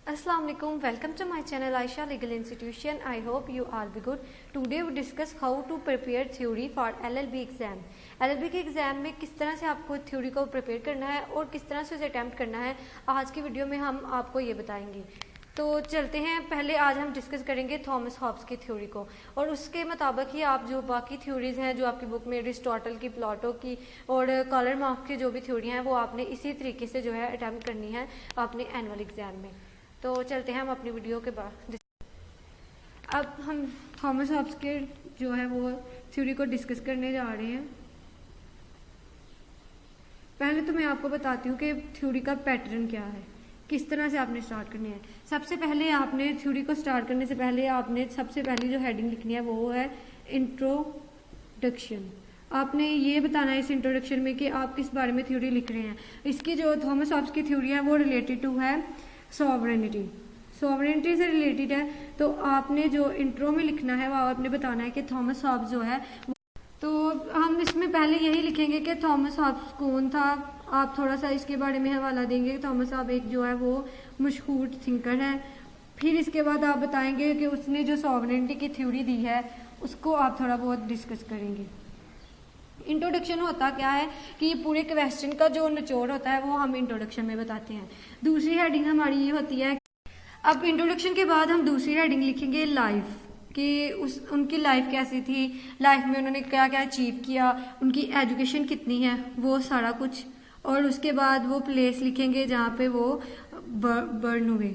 Assalamu alaikum. Welcome to my channel Aisha Legal Institution. I hope you all be good. Today we discuss how to prepare theory for LLB exam. LLB के exam में किस तरह से आपको theory को prepare करना है और किस तरह से उसे अटैम्प्ट करना है, आज की वीडियो में हम आपको ये बताएंगे। तो चलते हैं, पहले आज हम डिस्कस करेंगे थॉमस हॉब्स की थ्योरी को और उसके मुताबिक ही आप जो बाकी थ्योरीज़ हैं जो आपकी बुक में अरिस्टोटल की, प्लाटो की और कार्ल मार्क्स की जो भी थ्योरी हैं वो आपने इसी तरीके से जो है अटैम्प्ट करनी है अपने एनुअल एग्ज़ाम में। तो चलते हैं हम अपनी वीडियो के बाद। अब हम थॉमस हॉब्स के जो है वो थ्योरी को डिस्कस करने जा रहे हैं। पहले तो मैं आपको बताती हूँ कि थ्योरी का पैटर्न क्या है, किस तरह से आपने स्टार्ट करनी है। सबसे पहले आपने थ्योरी को स्टार्ट करने से पहले आपने सबसे पहली जो हेडिंग लिखनी है वो है इंट्रोडक्शन। आपने ये बताना है इस इंट्रोडक्शन में कि आप किस बारे में थ्योरी लिख रहे हैं। इसकी जो थॉमस हॉब्स की थ्योरी है वो रिलेटेड टू है सॉवरेनिटी से रिलेटेड है। तो आपने जो इंट्रो में लिखना है वो आपने बताना है कि थॉमस हॉब्स जो है, तो हम इसमें पहले यही लिखेंगे कि थॉमस हॉब्स कौन था। आप थोड़ा सा इसके बारे में हवाला देंगे। थॉमस हॉब्स एक जो है वो मशहूर थिंकर है। फिर इसके बाद आप बताएंगे कि उसने जो सॉवरेनिटी की थ्योरी दी है उसको आप थोड़ा बहुत डिस्कस करेंगे। इंट्रोडक्शन होता क्या है कि पूरे क्वेश्चन का जो निचोड़ होता है वो हम इंट्रोडक्शन में बताते हैं। दूसरी हेडिंग हमारी ये होती है, अब इंट्रोडक्शन के बाद हम दूसरी हेडिंग लिखेंगे लाइफ, कि उनकी लाइफ कैसी थी, लाइफ में उन्होंने क्या क्या अचीव किया, उनकी एजुकेशन कितनी है, वो सारा कुछ। और उसके बाद वो प्लेस लिखेंगे जहाँ पे वो बर्न हुए,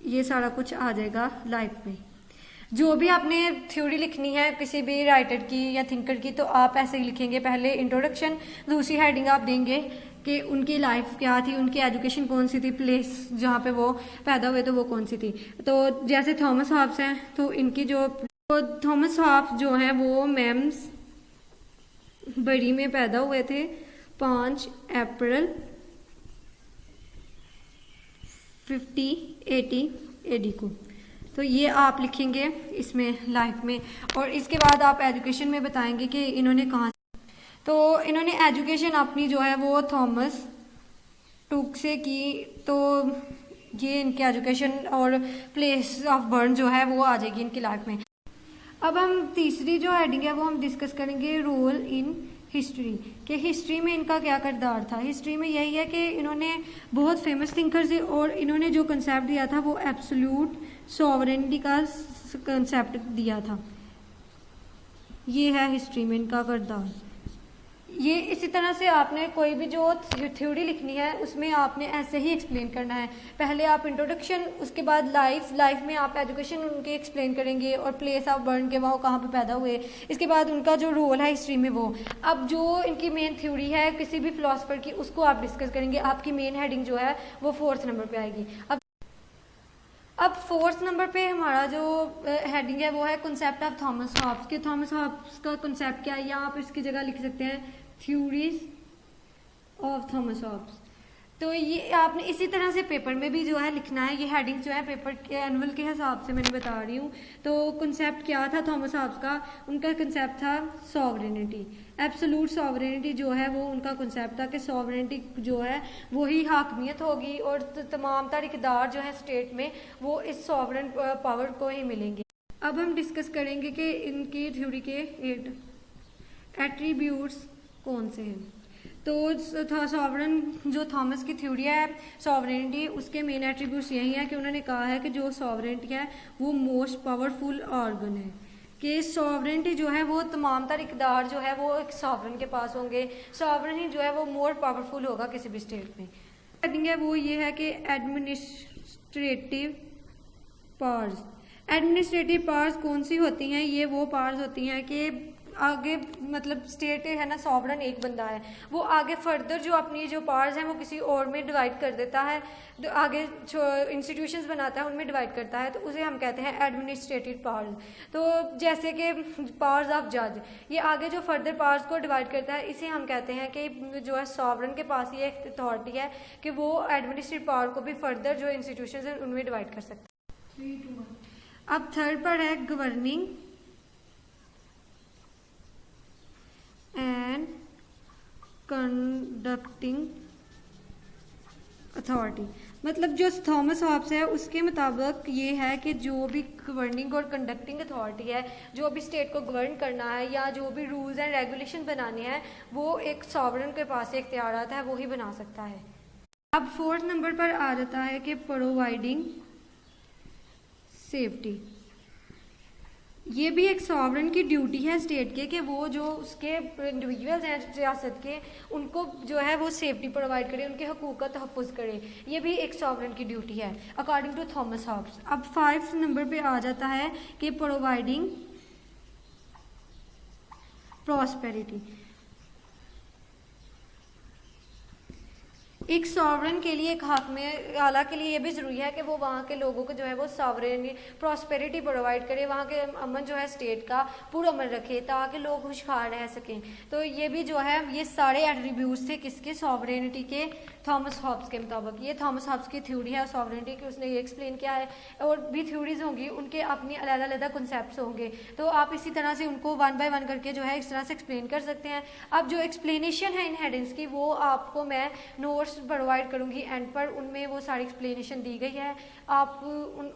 ये सारा कुछ आ जाएगा लाइफ में। जो भी आपने थ्योरी लिखनी है किसी भी राइटर की या थिंकर की, तो आप ऐसे ही लिखेंगे, पहले इंट्रोडक्शन, दूसरी हेडिंग आप देंगे कि उनकी लाइफ क्या थी, उनकी एजुकेशन कौन सी थी, प्लेस जहाँ पे वो पैदा हुए तो वो कौन सी थी। तो जैसे थॉमस हॉब्स हैं तो इनकी जो थॉमस हॉब्स जो है वो मेम्स बरी में पैदा हुए थे 5 अप्रैल 5080 AD को। तो ये आप लिखेंगे इसमें लाइफ में। और इसके बाद आप एजुकेशन में बताएंगे कि इन्होंने कहाँ, तो इन्होंने एजुकेशन अपनी जो है वो थॉमस टुक से की। तो ये इनकी एजुकेशन और प्लेस ऑफ बर्न जो है वो आ जाएगी इनकी लाइफ में। अब हम तीसरी जो हेडिंग है वो हम डिस्कस करेंगे रोल इन हिस्ट्री, कि हिस्ट्री में इनका क्या किरदार था। हिस्ट्री में यही है कि इन्होंने बहुत फेमस थिंकर थे और इन्होंने जो कंसेप्ट दिया था वो एब्सोल्यूट सॉवरेनिटी का कंसेप्ट दिया था। ये है हिस्ट्री में इनका किरदार। ये इसी तरह से आपने कोई भी जो थ्योरी लिखनी है उसमें आपने ऐसे ही एक्सप्लेन करना है। पहले आप इंट्रोडक्शन, उसके बाद लाइफ में आप एजुकेशन उनके एक्सप्लेन करेंगे और प्लेस ऑफ बर्न के वो कहाँ पे पैदा हुए, इसके बाद उनका जो रोल है हिस्ट्री में वो। अब जो इनकी मेन थ्योरी है किसी भी फिलोसफर की उसको आप डिस्कस करेंगे। आपकी मेन हेडिंग जो है वो 4th नंबर पे आएगी। अब 4th नंबर पे हमारा जो हेडिंग है वो है कॉन्सेप्ट ऑफ थॉमस हॉब्स, के थॉमस हॉब्स का कॉन्सेप्ट क्या है, या आप इसकी जगह लिख सकते हैं थ्योरीज ऑफ थॉमस हॉब्स। तो ये आपने इसी तरह से पेपर में भी जो है लिखना है। ये हेडिंग जो है पेपर के एनुअल के हिसाब से मैंने बता रही हूँ। तो कॉन्सेप्ट क्या था थॉमस हॉब्स का, उनका कॉन्सेप्ट था सॉवरेनिटी, एब्सोल्यूट सॉवरेनिटी जो है वो उनका कॉन्सेप्ट था कि सॉवरेनिटी जो है वही हाकमियत होगी और तमाम तर इक़दार जो है स्टेट में वो इस सॉवरेन पावर को ही मिलेंगे। अब हम डिस्कस करेंगे कि इनकी थ्योरी के एट्रीब्यूट्स कौन से हैं। तो सॉवरन जो थॉमस की थ्योरी है सॉवरेनिटी, उसके मेन एट्रीब्यूट्स यही है कि उन्होंने कहा है कि जो सॉवरेनिटी है वो मोस्ट पावरफुल ऑर्गन है, कि सॉवरेनिटी जो है वो तमाम तर इक़दार जो है वो एक सॉवरन के पास होंगे। सॉवरन ही जो है वो मोर पावरफुल होगा किसी भी स्टेट में। हेडिंग है वो ये है कि एडमिनिस्ट्रेटिव पावर्स। एडमिनिस्ट्रेटिव पावर्स कौन सी होती हैं, ये वो पावर्स होती हैं कि आगे मतलब स्टेट है ना, सॉवरन एक बंदा है, वो आगे फर्दर जो अपनी जो पावर्स हैं वो किसी और में डिवाइड कर देता है, आगे इंस्टीट्यूशंस बनाता है उनमें डिवाइड करता है, तो उसे हम कहते हैं एडमिनिस्ट्रेटिव पावर्स। तो जैसे कि पावर्स ऑफ जज, ये आगे जो फर्दर पावर्स को डिवाइड करता है इसे हम कहते हैं कि जो है सॉवरन के पास ये एक अथॉरिटी है कि वो एडमिनिस्ट्रेटिव पावर को भी फर्दर जो इंस्टीट्यूशंस हैं उनमें डिवाइड कर सकता है। अब थर्ड पर है गवर्निंग एंड कंडक्टिंग अथॉरिटी, मतलब जो थॉमस हॉब्स है उसके मुताबिक ये है कि जो भी गवर्निंग और कंडक्टिंग अथॉरिटी है, जो भी स्टेट को गवर्न करना है या जो भी रूल्स एंड रेगुलेशन बनाने हैं, वो एक सॉवरन के पास इख्तियारात है, वो ही बना सकता है। अब 4th नंबर पर आ जाता है कि प्रोवाइडिंग सेफ्टी। ये भी एक सॉवरन की ड्यूटी है स्टेट के कि वो जो उसके इंडिविजुअल्स हैं रियासत के, उनको जो है वो सेफ्टी प्रोवाइड करे, उनके हकूक़ का तहफ़्फ़ुज़ करे। ये भी एक सॉवरन की ड्यूटी है अकॉर्डिंग टू थॉमस हॉब्स। अब 5th नंबर पे आ जाता है कि प्रोवाइडिंग प्रॉस्पेरिटी। एक सॉवरन के लिए, एक हाकिम आला के लिए ये भी ज़रूरी है कि वो वहाँ के लोगों को जो है वो सॉवरन प्रॉस्पेरिटी प्रोवाइड करे, वहाँ के अमन जो है स्टेट का पूरा अमन रखे ताकि लोग खुशहाल रह सकें। तो ये भी जो है ये सारे एट्रीब्यूट्स थे किसके, सॉवरेनिटी के, थॉमस हॉब्स के मुताबिक। ये थॉमस हॉब्स की थ्योरी है सॉवरेनिटी की, उसने ये एक्सप्लेन किया है। और भी थ्योरीज होंगी, उनके अपनी अलग-अलग कॉन्सेप्ट्स होंगे, तो आप इसी तरह से उनको 1 बाय 1 करके जो है इस तरह से एक्सप्लेन कर सकते हैं। अब जो एक्सप्लेनेशन है इन हेडिंग्स की, वो आपको मैं नोट्स प्रोवाइड करूंगी एंड पर, उनमें वो सारी एक्सप्लेनेशन दी गई है, आप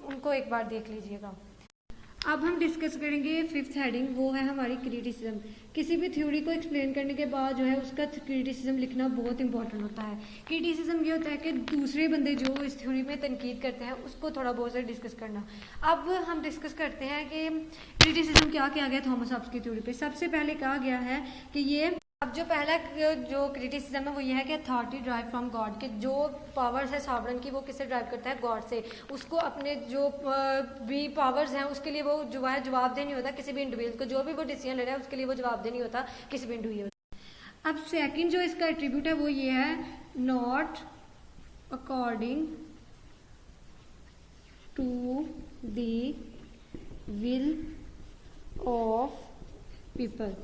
उनको एक बार देख लीजिएगा। अब हम डिस्कस करेंगे 5th हेडिंग, वो है हमारी क्रिटिसिज्म। किसी भी थ्योरी को एक्सप्लेन करने के बाद जो है उसका क्रिटिसिज्म लिखना बहुत इंपॉर्टेंट होता है। क्रिटिसिज्म ये होता है कि दूसरे बंदे जो इस थ्योरी में तनकीद करते हैं उसको थोड़ा बहुत से डिस्कस करना। अब हम डिस्कस करते हैं कि क्रिटिसिज्म क्या किया गया थॉमस हॉब्स की थ्योरी पे। सबसे पहले कहा गया है कि ये, अब जो पहला जो क्रिटिसिज्म है वो ये है कि अथॉरिटी ड्राइव फ्रॉम गॉड, कि जो पावर्स है सॉवरन की वो किससे ड्राइव करता है, गॉड से। उसको अपने जो भी पावर्स हैं उसके लिए वो जो है जवाबदेह नहीं होता किसी भी इंडिविजुअल को, जो भी वो डिसीजन ले रहा है उसके लिए वो जवाबदेह नहीं होता किसी भी इंडिविजुअल। अब सेकंड जो इसका एट्रीब्यूट है वो ये है, not according to the will of people,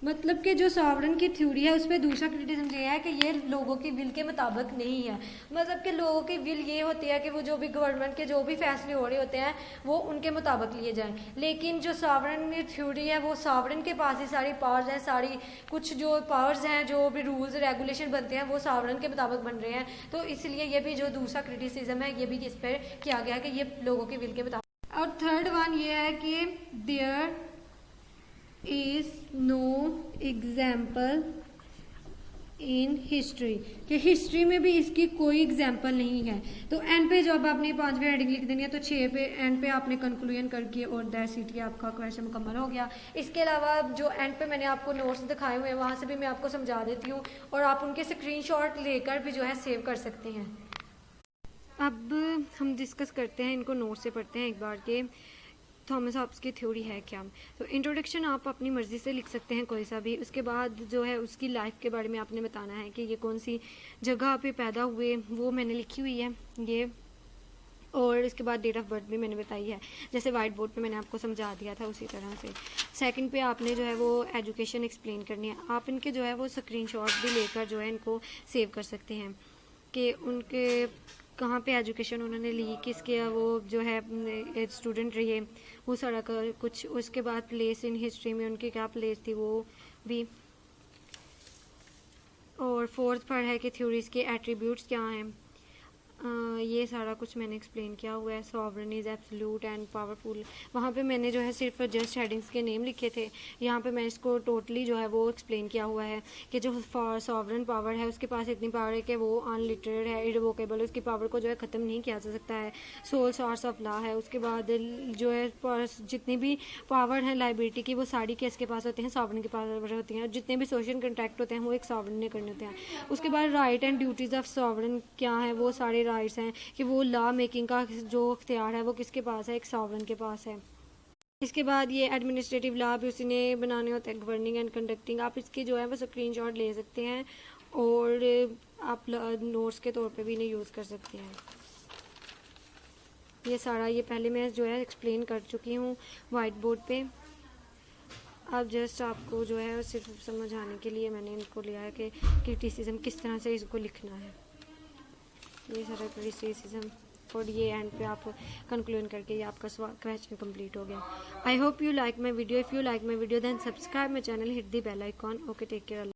मतलब कि जो सॉवरन की थ्योरी है उस पर दूसरा क्रिटिसिज्म ये है कि ये लोगों की विल के मुताबिक नहीं है। मतलब कि लोगों की विल ये होती है कि वो जो भी गवर्नमेंट के जो भी फैसले हो रहे होते हैं वो उनके मुताबिक लिए जाएं, लेकिन जो सॉवरन थ्योरी है वो सॉवरन के पास ही सारी पावर्स हैं, सारी कुछ जो पावर्स हैं, जो भी रूल्स रेगुलेशन बनते हैं वो सॉवरन के मुताबिक बन रहे हैं। तो इसलिए ये भी जो दूसरा क्रिटिसिज्म है ये भी इस पर किया गया कि ये लोगों की विल के मुताबिक। और थर्ड वन ये है कि there is no example in history, कि हिस्ट्री में भी इसकी कोई एग्जाम्पल नहीं है। तो एंड पे जब आपने 5वीं हेडिंग लिख देनी है तो 6 पे एंड पे आपने कंक्लूजन करके और दैट्स इट, आपका क्वेश्चन मुकम्मल हो गया। इसके अलावा जो एंड पे मैंने आपको नोट्स दिखाए हुए हैं वहाँ से भी मैं आपको समझा देती हूँ और आप उनके स्क्रीनशॉट लेकर भी जो है सेव कर सकते हैं। अब हम डिस्कस करते हैं, इनको नोट से पढ़ते हैं एक बार के थॉमस हॉब्स की थ्योरी है क्या। तो इंट्रोडक्शन आप अपनी मर्ज़ी से लिख सकते हैं कोई सा भी। उसके बाद जो है उसकी लाइफ के बारे में आपने बताना है कि ये कौन सी जगह पे पैदा हुए, वो मैंने लिखी हुई है ये। और इसके बाद डेट ऑफ बर्थ भी मैंने बताई है, जैसे वाइट बोर्ड पे मैंने आपको समझा दिया था उसी तरह से। सेकंड पे आपने जो है वो एजुकेशन एक्सप्लेन करनी है। आप इनके जो है वो स्क्रीनशॉट भी लेकर जो है इनको सेव कर सकते हैं कि उनके कहाँ पे एजुकेशन उन्होंने ली, किसके वो जो है स्टूडेंट रहे, वो सारा कुछ। उसके बाद प्लेस इन हिस्ट्री में उनकी क्या प्लेस थी वो भी। और फोर्थ पर है कि थ्योरीज के एट्रीब्यूट्स क्या हैं, ये सारा कुछ मैंने एक्सप्लेन किया हुआ है। Sovereign is absolute and powerful, वहाँ पे मैंने जो है सिर्फ जस्ट हेडिंग्स के नेम लिखे थे, यहाँ पे मैं इसको टोटली जो है वो एक्सप्लेन किया हुआ है कि जो सॉवरन पावर है उसके पास इतनी पावर है कि वो अनलिटरेड है, इरिवोकेबल, उसकी पावर को जो है ख़त्म नहीं किया जा सकता है, सोल सोर्स ऑफ लॉ है। उसके बाद जो है जितनी भी पावर है लाइबिलिटी की वो सारी किसके पास होते हैं, सॉवरन के पास होती हैं। जितने भी सोशल कंट्रैक्ट होते हैं वो एक सॉवरन ने करने होते हैं। उसके बाद right and duties of sovereign क्या है, वो सारे राइट्स हैं कि वो लॉ मेकिंग का जो इख्तियार है वो किसके पास है, एक सॉवरन के पास है। इसके बाद ये एडमिनिस्ट्रेटिव लॉ भी उसी ने बनाने होते हैं, गवर्निंग एंड कंडक्टिंग। आप इसकी जो है वो स्क्रीनशॉट ले सकते हैं और आप नोट्स के तौर पे भी इन्हें यूज़ कर सकते हैं। ये सारा ये पहले मैं जो है एक्सप्लेन कर चुकी हूँ वाइट बोर्ड पे। अब जस्ट आपको जो है सिर्फ समझ आने के लिए मैंने इनको लिया है कि क्रिटिसिज्म किस तरह से इसको लिखना है। ये सारा क्रिटिसिज्म और ये एंड पे आप कंक्लूजन करके ये आपका क्वेश्चन कंप्लीट हो गया। I hope you like my video. If you like my video then subscribe my channel, hit the bell icon. Okay, take care.